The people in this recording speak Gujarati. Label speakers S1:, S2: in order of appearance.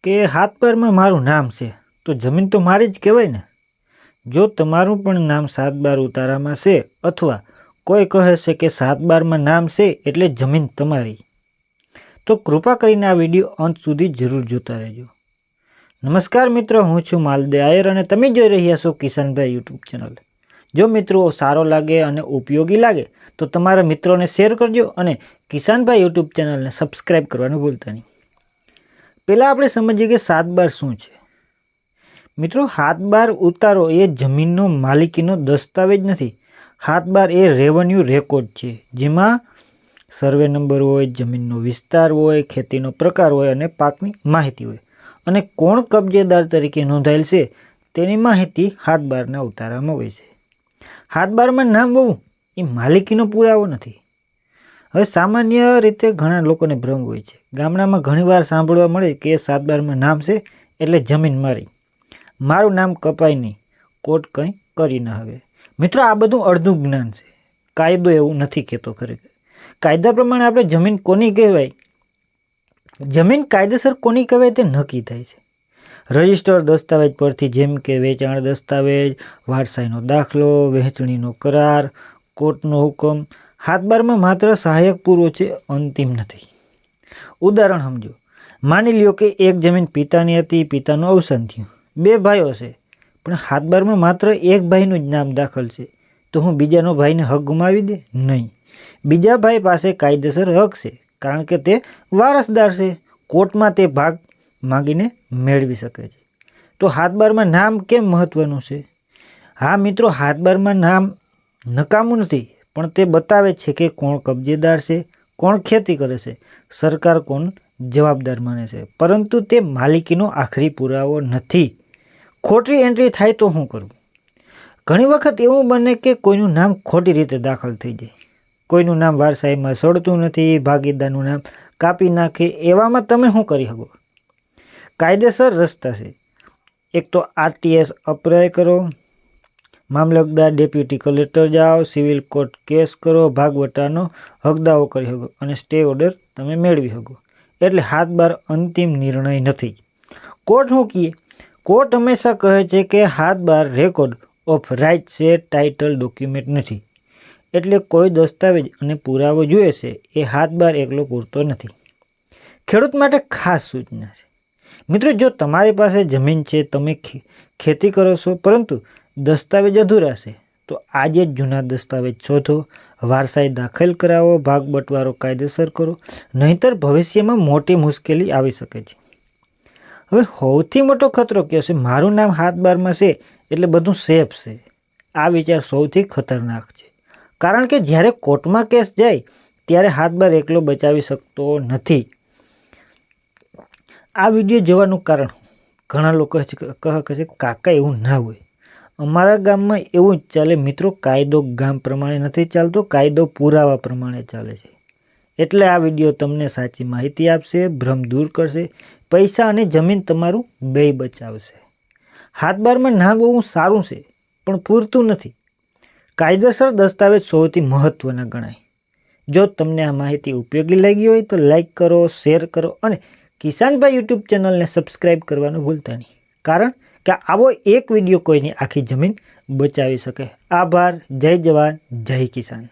S1: કે હાથ બારમાં મારું નામ છે તો જમીન તો મારી જ કહેવાય ને। જો તમારું પણ નામ 7 બાર ઉતારામાં છે અથવા કોઈ કહે છે કે 7 બારમાં નામ છે એટલે જમીન તમારી, તો કૃપા કરીને આ વિડીયો અંત સુધી જરૂર જોતા રહેજો। નમસ્કાર મિત્રો, હું છું માલદે આયર અને તમે જોઈ રહ્યા છો કિશનભાઈ યુટ્યુબ ચેનલ। જો મિત્રો સારો લાગે અને ઉપયોગી લાગે તો તમારા મિત્રોને શેર કરજો અને કિશનભાઈ યુટ્યુબ ચેનલને સબસ્ક્રાઈબ કરવાનું ભૂલતા નહીં। પહેલાં આપણે સમજીએ કે 7 બાર શું છે। મિત્રો, 7 બાર ઉતારો એ જમીનનો માલિકીનો દસ્તાવેજ નથી। 7 બાર એ રેવન્યુ રેકોર્ડ છે, જેમાં સર્વે નંબર હોય, જમીનનો વિસ્તાર હોય, ખેતીનો પ્રકાર હોય અને પાકની માહિતી હોય, અને કોણ કબજેદાર તરીકે નોંધાયેલ છે તેની માહિતી 7 બારના ઉતારામાં હોય છે। 7 બારમાં નામ હોવું એ માલિકીનો પુરાવો નથી। હવે સામાન્ય રીતે ઘણા લોકોને ભ્રમ હોય છે। ગામડામાં ઘણીવાર સાંભળવા મળે કે 7 બારમાં નામ છે એટલે જમીન મારી, મારું નામ કપાય નહીં, કોર્ટ કંઈ કરી ન હવે। મિત્રો, આ બધું અડધું જ્ઞાન છે। કાયદો એવું નથી કહેતો ખરેખર। કાયદા પ્રમાણે આપણે જમીન કોની કહેવાય, જમીન કાયદેસર કોની કહેવાય તે નક્કી થાય છે રજિસ્ટર દસ્તાવેજ પરથી, જેમ કે વેચાણ દસ્તાવેજ, વારસાઈનો દાખલો, વહેંચણીનો કરાર, કોર્ટનો હુકમ। 7 બારમાં માત્ર સહાયક પુરાવો છે, અંતિમ નથી। ઉદાહરણ સમજો, માની લ્યો કે એક જમીન પિતાની હતી, પિતાનું અવસાન થયું, 2 ભાઈઓ છે, પણ 7 બારમાં માત્ર એક ભાઈનું જ નામ દાખલ છે, તો હું બીજાનો ભાઈને હક ગુમાવી દે? નહીં, બીજા ભાઈ પાસે કાયદેસર હક છે, કારણ કે તે વારસદાર છે। કોર્ટમાં તે ભાગ માગીને મેળવી શકે છે। તો 7 બારમાં નામ કેમ મહત્વનું છે? હા મિત્રો, 7 બારમાં નામ નકામું નથી, પણ તે બતાવે છે કે કોણ કબજેદાર છે, કોણ ખેતી કરે છે, સરકાર કોણ જવાબદાર માને છે, પરંતુ તે માલિકીનો આખરી પુરાવો નથી। ખોટી એન્ટ્રી થાય તો શું કરવું? ઘણી વખત એવું બને કે કોઈનું નામ ખોટી રીતે દાખલ થઈ જાય, કોઈનું નામ વારસાઈમાં સડતું નથી, ભાગીદારનું નામ કાપી નાખે, એવામાં તમે શું કરી શકો? કાયદેસર રસ્તા છે। એક તો RTS અપ્લાય કરો, મામલતદાર, ડેપ્યુટી કલેક્ટર જાઓ, સિવિલ કોર્ટ કેસ કરો, ભાગવટાનો હકદાવો કરી શકો અને સ્ટે ઓર્ડર તમે મેળવી શકો। એટલે 7 બાર અંતિમ નિર્ણય નથી। કોર્ટ શું કહે? કોર્ટ હંમેશા કહે છે કે 7 બાર રેકોર્ડ ઓફ રાઇટ છે, ટાઇટલ ડોક્યુમેન્ટ નથી। એટલે કોઈ દસ્તાવેજ અને પુરાવો જોઈએ છે, એ 7 બાર એકલો પૂરતો નથી। ખેડૂત માટે ખાસ સૂચના છે। મિત્રો, જો તમારી પાસે જમીન છે, તમે ખેતી કરો છો, પરંતુ દસ્તાવેજ અધૂરા છે, તો આજે જ જૂના દસ્તાવેજ શોધો, વારસાઈ દાખલ કરાવો, ભાગ બટવારો કાયદેસર કરો, નહીંતર ભવિષ્યમાં મોટી મુશ્કેલી આવી શકે છે। હવે સૌથી મોટો ખતરો કયો છે? મારું નામ 7 બારમાં છે એટલે બધું સેફ છે। આ વિચાર સૌથી ખતરનાક છે, કારણ કે જ્યારે કોર્ટમાં કેસ જાય ત્યારે 7 બાર એકલો બચાવી શકતો નથી। આ વિડીયો જોવાનું કારણ ઘણા લોકો કહે છે કાકા એવું ના હોય, અમારા ગામમાં એવું જ ચાલે। મિત્રો, કાયદો ગામ પ્રમાણે નથી ચાલતો, કાયદો પુરાવા પ્રમાણે ચાલે છે। એટલે આ વિડીયો તમને સાચી માહિતી આપશે, ભ્રમ દૂર કરશે, પૈસા અને જમીન તમારું બેય બચાવશે। 7 બારમાં નામ હોવું સારું છે, પણ પૂરતું નથી। કાયદેસર દસ્તાવેજ સૌથી મહત્વના ગણાય। જો તમને આ માહિતી ઉપયોગી લાગી હોય તો લાઈક કરો, શેર કરો અને કિશનભાઈ યુટ્યુબ ચેનલને સબસ્ક્રાઈબ કરવાનું ભૂલતા નહીં, કારણ કે આવો એક વિડીયો કોઈની આખી જમીન બચાવી શકે। આભાર। જય જવાન, જય કિસાન।